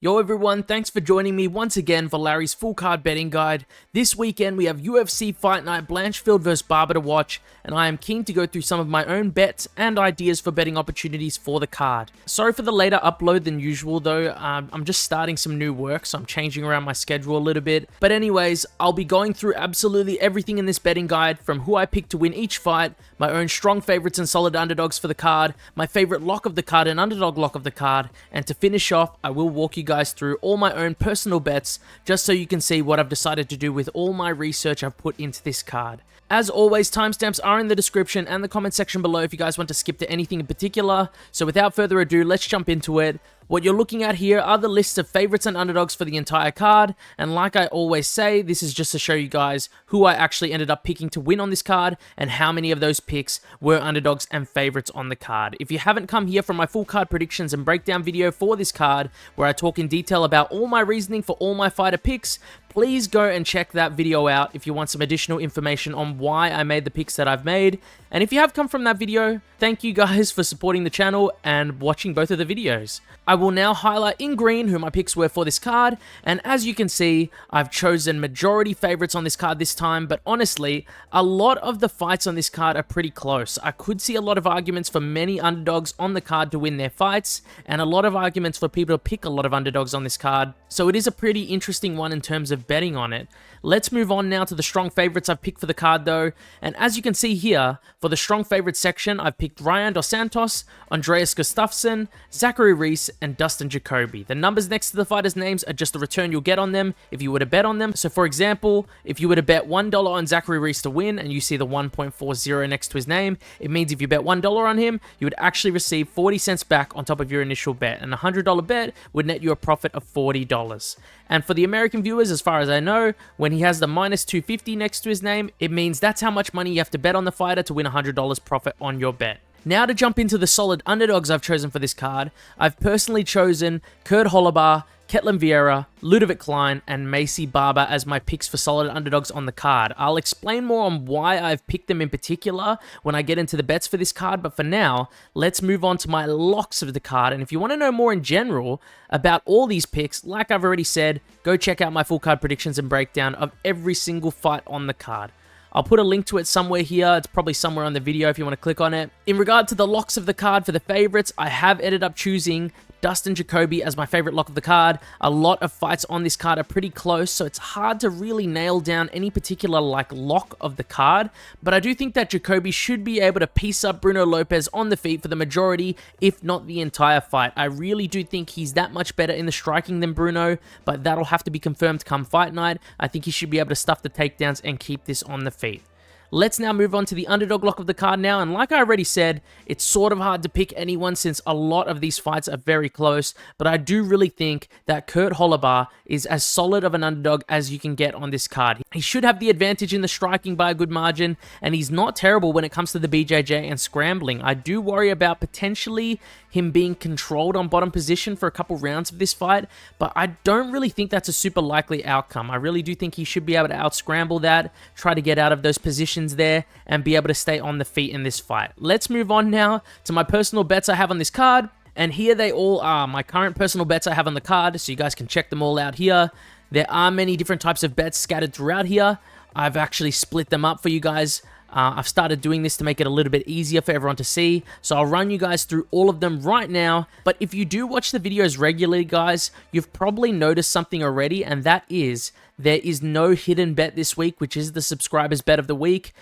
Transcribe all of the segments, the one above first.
Yo everyone, thanks for joining me once again for Larry's full card betting guide. This weekend we have UFC Fight Night Blanchfield vs Barber to watch, and I am keen to go through some of my own bets and ideas for betting opportunities for the card. Sorry for the later upload than usual though, I'm just starting some new work, so I'm changing around my schedule a little bit. But anyways, I'll be going through absolutely everything in this betting guide, from who I pick to win each fight, my own strong favorites and solid underdogs for the card, my favorite lock of the card and underdog lock of the card, and to finish off, I will walk you guys through all my own personal bets just so you can see what I've decided to do with all my research I've put into this card. As always, timestamps are in the description and the comment section below if you guys want to skip to anything in particular. So without further ado, let's jump into it. What you're looking at here are the lists of favorites and underdogs for the entire card, and like I always say, this is just to show you guys who I actually ended up picking to win on this card and how many of those picks were underdogs and favorites on the card. If you haven't come here for my full card predictions and breakdown video for this card, where I talk in detail about all my reasoning for all my fighter picks, please go and check that video out if you want some additional information on why I made the picks that I've made. And if you have come from that video, thank you guys for supporting the channel and watching both of the videos. I will now highlight in green who my picks were for this card, and as you can see, I've chosen majority favorites on this card this time, but honestly, a lot of the fights on this card are pretty close. I could see a lot of arguments for many underdogs on the card to win their fights, and a lot of arguments for people to pick a lot of underdogs on this card, so it is a pretty interesting one in terms of betting on it. Let's move on now to the strong favorites I've picked for the card though, and as you can see here, for the strong favorites section, I've picked Ryan Dos Santos, Andreas Gustafsson, Zachary Reese, and Dustin Jacoby. The numbers next to the fighters' names are just the return you'll get on them if you were to bet on them. So for example, if you were to bet $1 on Zachary Reese to win and you see the 1.40 next to his name, it means if you bet $1 on him, you would actually receive 40 cents back on top of your initial bet, and a $100 bet would net you a profit of $40. And for the American viewers, as far as I know, when he has the minus 250 next to his name, it means that's how much money you have to bet on the fighter to win $100 profit on your bet. Now to jump into the solid underdogs I've chosen for this card, I've personally chosen Kurt Holobar, Ketlin Vieira, Ludovic Klein, and Macy Barber as my picks for solid underdogs on the card. I'll explain more on why I've picked them in particular when I get into the bets for this card, but for now, let's move on to my locks of the card. And if you want to know more in general about all these picks, like I've already said, go check out my full card predictions and breakdown of every single fight on the card. I'll put a link to it somewhere here. It's probably somewhere on the video if you want to click on it. In regard to the locks of the card for the favorites, I have ended up choosing Dustin Jacoby as my favorite lock of the card. A lot of fights on this card are pretty close, so it's hard to really nail down any particular lock of the card, but I do think that Jacoby should be able to piece up Bruno Lopez on the feet for the majority, if not the entire fight. I really do think he's that much better in the striking than Bruno, but that'll have to be confirmed come fight night. I think he should be able to stuff the takedowns and keep this on the feet. Let's now move on to the underdog lock of the card now, and like I already said, it's sort of hard to pick anyone since a lot of these fights are very close, but I do really think that Kurt Holobar is as solid of an underdog as you can get on this card. He should have the advantage in the striking by a good margin, and he's not terrible when it comes to the BJJ and scrambling. I do worry about potentially him being controlled on bottom position for a couple rounds of this fight, but I don't really think that's a super likely outcome. I really do think he should be able to out-scramble that, try to get out of those positions there, and be able to stay on the feet in this fight. Let's move on now to my personal bets I have on this card, and here they all are, my current personal bets I have on the card, so you guys can check them all out here. There are many different types of bets scattered throughout here. I've actually split them up for you guys. I've started doing this to make it a little bit easier for everyone to see, so I'll run you guys through all of them right now. But if you do watch the videos regularly, guys, you've probably noticed something already, and that is there is no hidden bet this week, which is the subscribers bet of the week.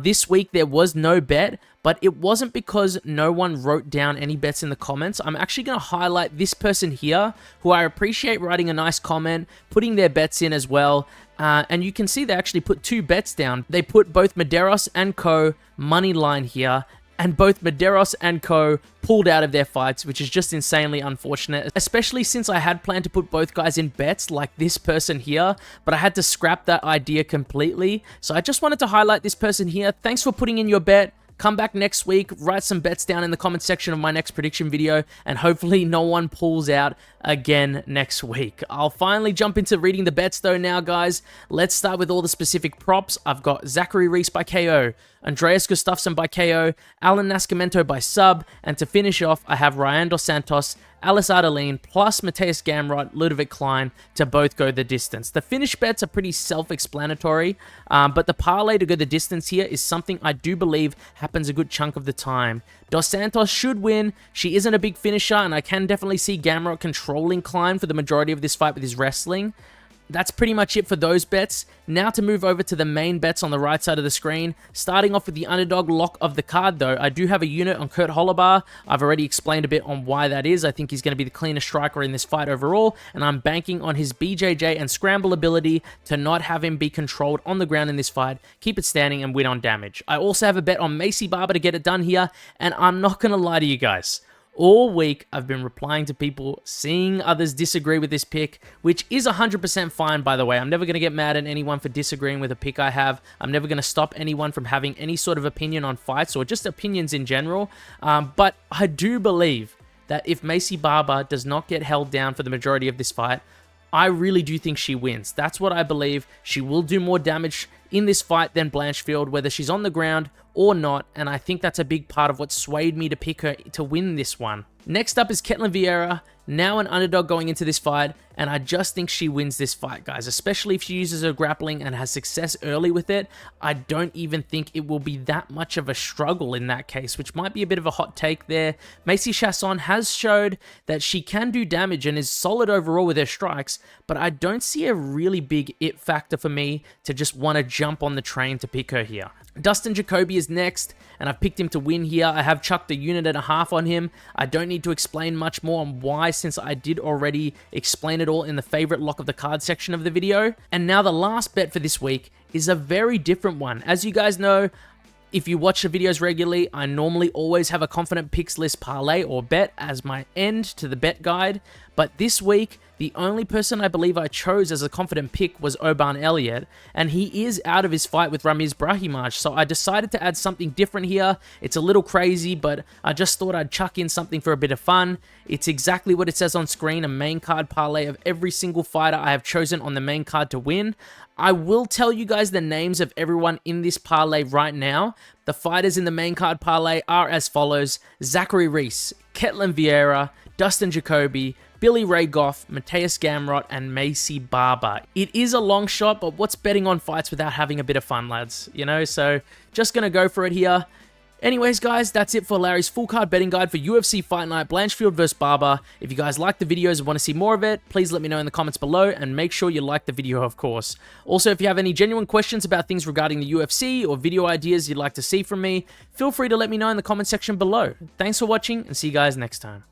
This week there was no bet, but it wasn't because no one wrote down any bets in the comments. I'm actually going to highlight this person here, who I appreciate writing a nice comment, putting their bets in as well. And you can see they actually put two bets down. They put both Medeiros and Co. money line here, and both Medeiros and Co. pulled out of their fights, which is just insanely unfortunate, especially since I had planned to put both guys in bets like this person here, but I had to scrap that idea completely. So I just wanted to highlight this person here. Thanks for putting in your bet. Come back next week, write some bets down in the comment section of my next prediction video, and hopefully no one pulls out again next week. I'll finally jump into reading the bets though now, guys. Let's start with all the specific props. I've got Zachary Reese by KO, Andreas Gustafsson by KO, Alan Nascimento by sub, and to finish off, I have Ryan Dos Santos, Alice Ardelin, plus Matthias Gamrot, Ludovic Klein to both go the distance. The finish bets are pretty self-explanatory, but the parlay to go the distance here is something I do believe happens a good chunk of the time. Dos Santos should win. She isn't a big finisher, and I can definitely see Gamrot controlling Klein for the majority of this fight with his wrestling. That's pretty much it for those bets. Now to move over to the main bets on the right side of the screen. Starting off with the underdog lock of the card though, I do have a unit on Kurt Holobar. I've already explained a bit on why that is. I think he's going to be the cleanest striker in this fight overall, and I'm banking on his BJJ and scramble ability to not have him be controlled on the ground in this fight, keep it standing, and win on damage. I also have a bet on Macy Barber to get it done here, and I'm not going to lie to you guys. All week, I've been replying to people, seeing others disagree with this pick, which is 100% fine, by the way. I'm never going to get mad at anyone for disagreeing with a pick I have. I'm never going to stop anyone from having any sort of opinion on fights or just opinions in general. But I do believe that if Macy Barber does not get held down for the majority of this fight, I really do think she wins. That's what I believe. She will do more damage in this fight than Blanchfield, whether she's on the ground or not, and I think that's a big part of what swayed me to pick her to win this one. Next up is Ketlen Vieira, now an underdog going into this fight, and I just think she wins this fight, guys, especially if she uses her grappling and has success early with it. I don't even think it will be that much of a struggle in that case, which might be a bit of a hot take there. Macy Chasson has showed that she can do damage and is solid overall with her strikes, but I don't see a really big it factor for me to just want to jump on the train to pick her here. Dustin Jacoby is next, and I've picked him to win here. I have chucked a unit and a half on him. I don't need to explain much more on why, since I did already explain it all in the favorite lock of the card section of the video. And now the last bet for this week is a very different one. As you guys know, if you watch the videos regularly, I normally always have a confident picks list parlay or bet as my end to the bet guide. But this week, the only person I believe I chose as a confident pick was Oban Elliott, and he is out of his fight with Ramiz Brahimaj, so I decided to add something different here. It's a little crazy, but I just thought I'd chuck in something for a bit of fun. It's exactly what it says on screen, a main card parlay of every single fighter I have chosen on the main card to win. I will tell you guys the names of everyone in this parlay right now. The fighters in the main card parlay are as follows: Zachary Reese, Ketlen Vieira, Dustin Jacoby, Billy Ray Goff, Matthias Gamrot, and Macy Barber. It is a long shot, but what's betting on fights without having a bit of fun, lads? You know, so just gonna go for it here. Anyways, guys, that's it for Larry's full card betting guide for UFC Fight Night Blanchfield vs. Barber. If you guys like the videos and want to see more of it, please let me know in the comments below, and make sure you like the video, of course. Also, if you have any genuine questions about things regarding the UFC or video ideas you'd like to see from me, feel free to let me know in the comment section below. Thanks for watching, and see you guys next time.